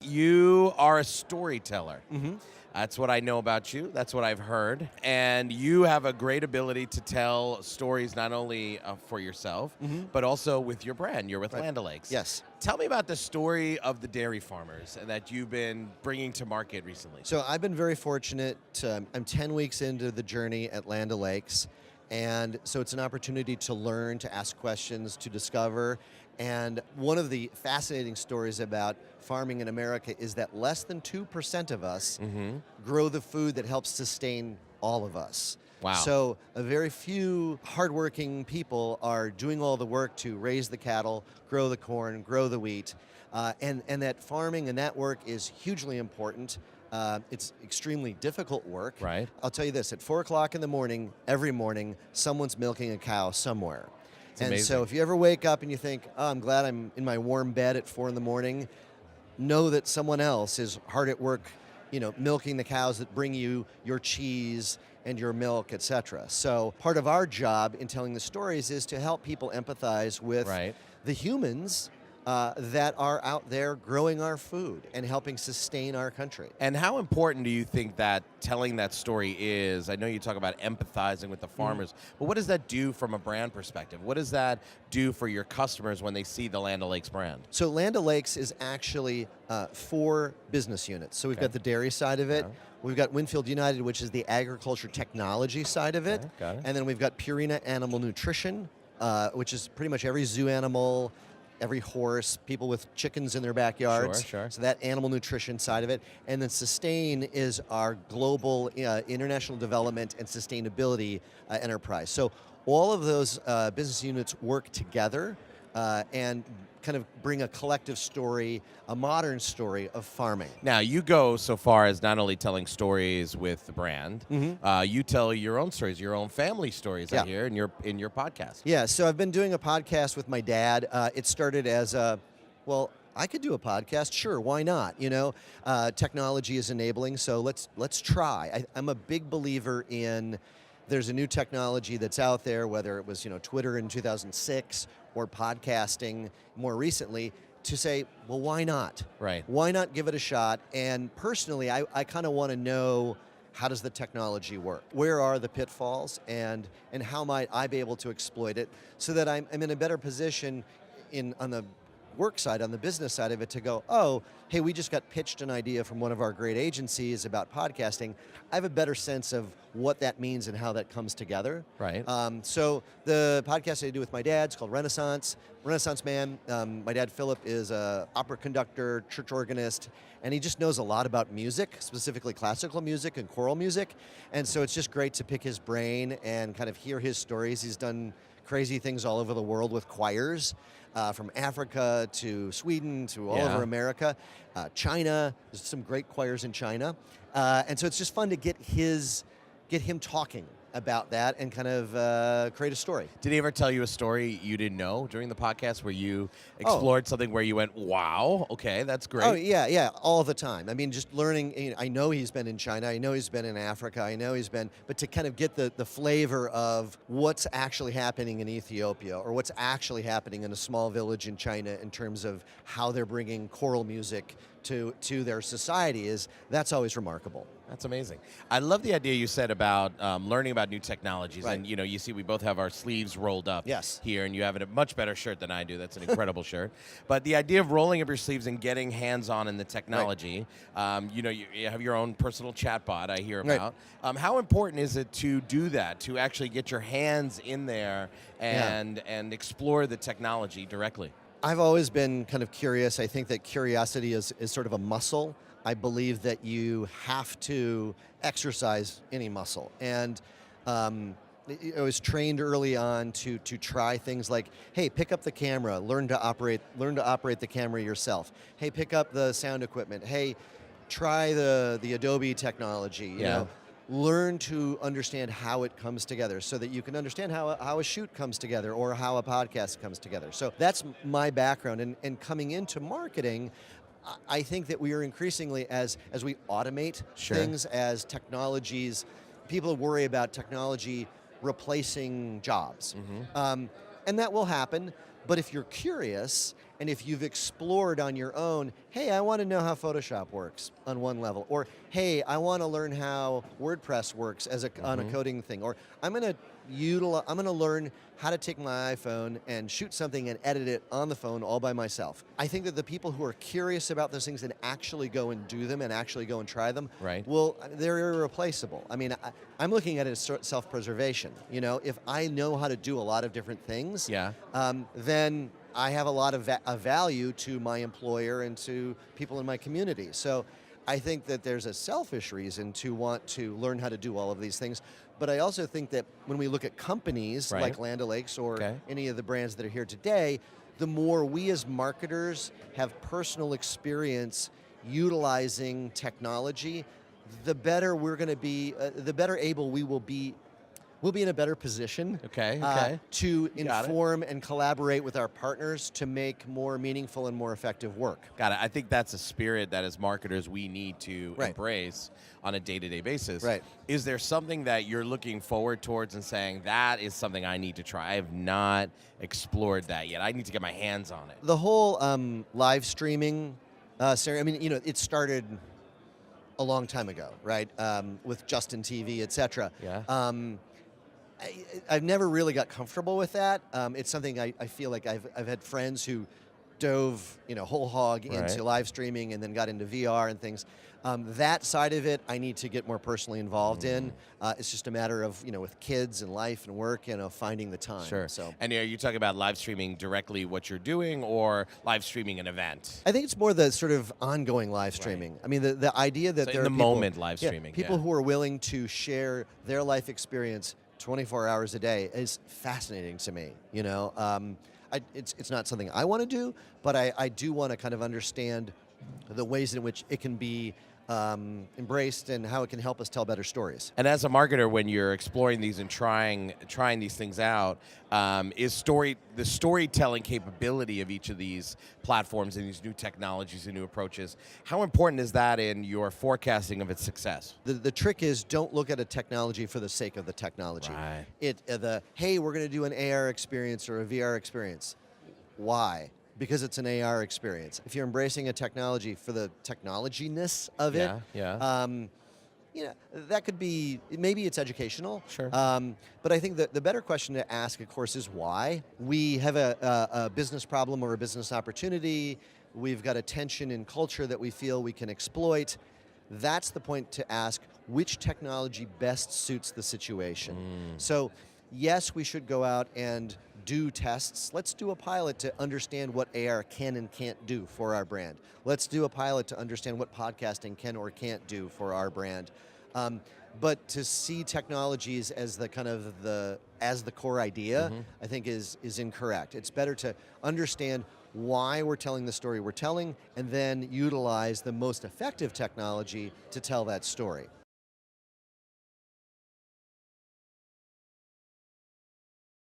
You are a storyteller. Mm-hmm. That's what I know about you. That's what I've heard. And you have a great ability to tell stories not only for yourself, Mm-hmm. but also with your brand. You're with Right. Land O'Lakes. Yes. Tell me about the story of the dairy farmers that you've been bringing to market recently. So I've been very fortunate. I'm 10 weeks into the journey at Land O'Lakes, and so it's an opportunity to learn, to ask questions, to discover. And one of the fascinating stories about farming in America is that less than 2% of us Mm-hmm. grow the food that helps sustain all of us. Wow. So a very few hardworking people are doing all the work to raise the cattle, grow the corn, grow the wheat, and that farming and that work is hugely important. It's extremely difficult work. Right. I'll tell you this, at 4 o'clock in the morning, every morning, someone's milking a cow somewhere. And amazing. so if you ever wake up and you think, oh, I'm glad I'm in my warm bed at 4 in the morning, know that someone else is hard at work, milking the cows that bring you your cheese and your milk, etc. So part of our job in telling the stories is to help people empathize with Right. the humans that are out there growing our food and helping sustain our country. And how important do you think that telling that story is? I know you talk about empathizing with the farmers, but what does that do from a brand perspective? What does that do for your customers when they see the Land O'Lakes brand? So Land O'Lakes is actually 4 business units. So we've got the dairy side of it. Yeah. We've got Winfield United, which is the agriculture technology side of it. Okay, got it. And then we've got Purina Animal Nutrition, which is pretty much every zoo animal, every horse, people with chickens in their backyards. Sure. So that animal nutrition side of it. And then Sustain is our global international development and sustainability enterprise. So all of those business units work together and kind of bring a collective story, a modern story of farming. Now, you go so far as not only telling stories with the brand, you tell your own stories, your own family stories, I hear, in your podcast. Yeah, so I've been doing a podcast with my dad. It started as I could do a podcast. Sure, why not? Technology is enabling, so let's try. I'm a big believer in there's a new technology that's out there, whether it was Twitter in 2006 or podcasting more recently, to say, well, why not? Right. Why not give it a shot? And personally, I kind of want to know, how does the technology work? Where are the pitfalls, and how might I be able to exploit it so that I'm in a better position on the work side, on the business side of it, to go, oh, hey, we just got pitched an idea from one of our great agencies about podcasting. I have a better sense of what that means and how that comes together. Right. So the podcast I do with my dad is called Renaissance Man. My dad, Philip, is an opera conductor, church organist, and he just knows a lot about music, specifically classical music and choral music. And so it's just great to pick his brain and kind of hear his stories. He's done crazy things all over the world with choirs, from Africa to Sweden to all over America. China, there's some great choirs in China. And so it's just fun to get him talking about that and kind of create a story. Did he ever tell you a story you didn't know during the podcast where you explored something where you went, wow, okay, that's great? Oh, yeah, all the time. I mean, just learning, I know he's been in China, I know he's been in Africa, but to kind of get the flavor of what's actually happening in Ethiopia or what's actually happening in a small village in China in terms of how they're bringing choral music to their society, that's always remarkable. That's amazing. I love the idea you said about learning about new technologies. Right. And, you see we both have our sleeves rolled up Yes. here, and you have a much better shirt than I do. That's an incredible shirt. But the idea of rolling up your sleeves and getting hands-on in the technology, you have your own personal chatbot I hear about. Right. How important is it to do that, to actually get your hands in there and explore the technology directly? I've always been kind of curious. I think that curiosity is sort of a muscle. I believe that you have to exercise any muscle. And I was trained early on to try things like, hey, pick up the camera, learn to operate the camera yourself. Hey, pick up the sound equipment. Hey, try the Adobe technology. You know, learn to understand how it comes together so that you can understand how a shoot comes together or how a podcast comes together. So that's my background. And coming into marketing, I think that we are increasingly, as we automate things, as technologies, people worry about technology replacing jobs. And that will happen. But if you're curious, and if you've explored on your own, hey, I want to know how Photoshop works on one level, or hey, I want to learn how WordPress works as on a coding thing, or I'm going to learn how to take my iPhone and shoot something and edit it on the phone all by myself. I think that the people who are curious about those things and actually go and do them and actually go and try them, Right. well, they're irreplaceable. I mean, I'm looking at it as self-preservation. You know, if I know how to do a lot of different things, Yeah. then I have a lot of value to my employer and to people in my community. So I think that there's a selfish reason to want to learn how to do all of these things. But I also think that when we look at companies Right. like Land O'Lakes or Okay. any of the brands that are here today, the more we as marketers have personal experience utilizing technology, the better we're going to be, the better able we will be. We'll be in a better position Okay. to Got it. inform and collaborate with our partners to make more meaningful and more effective work. Got it. I think that's a spirit that as marketers we need to Right. embrace on a day-to-day basis. Right. Is there something that you're looking forward towards and saying, that is something I need to try? I have not explored that yet. I need to get my hands on it. The whole live streaming, I mean, you know, it started a long time ago, right? With Justin TV, et cetera. Yeah. I've never really got comfortable with that. It's something I feel like I've had friends who dove, you know, whole hog Right. into live streaming and then got into VR and things. That side of it, I need to get more personally involved in. It's just a matter of, you know, with kids and life and work, you know, finding the time. Sure. So And are you talking about live streaming directly what you're doing or live streaming an event? I think it's more the sort of ongoing live streaming. I mean, the idea that So there in are the people, moment live streaming, people yeah. who are willing to share their life experience 24 hours a day is fascinating to me. You know, it's not something I want to do, but I do want to kind of understand the ways in which it can be embraced and how it can help us tell better stories. And as a marketer, when you're exploring these and trying these things out, is the storytelling capability of each of these platforms and these new technologies and new approaches, how important is that in your forecasting of its success? The trick is don't look at a technology for the sake of the technology. Right. Hey, we're going to do an AR experience or a VR experience. Why? Because it's an AR experience. If you're embracing a technology for the technology-ness of it, Yeah. you know, that could be, maybe it's educational. Sure. But I think that the better question to ask, of course, is why. We have a business problem or a business opportunity. We've got a tension in culture that we feel we can exploit. That's the point to ask, which technology best suits the situation? So, yes, we should go out and do tests. Let's do a pilot to understand what AR can and can't do for our brand. Let's do a pilot to understand what podcasting can or can't do for our brand. But to see technologies as the kind of the core idea, I think is incorrect. It's better to understand why we're telling the story we're telling, and then utilize the most effective technology to tell that story.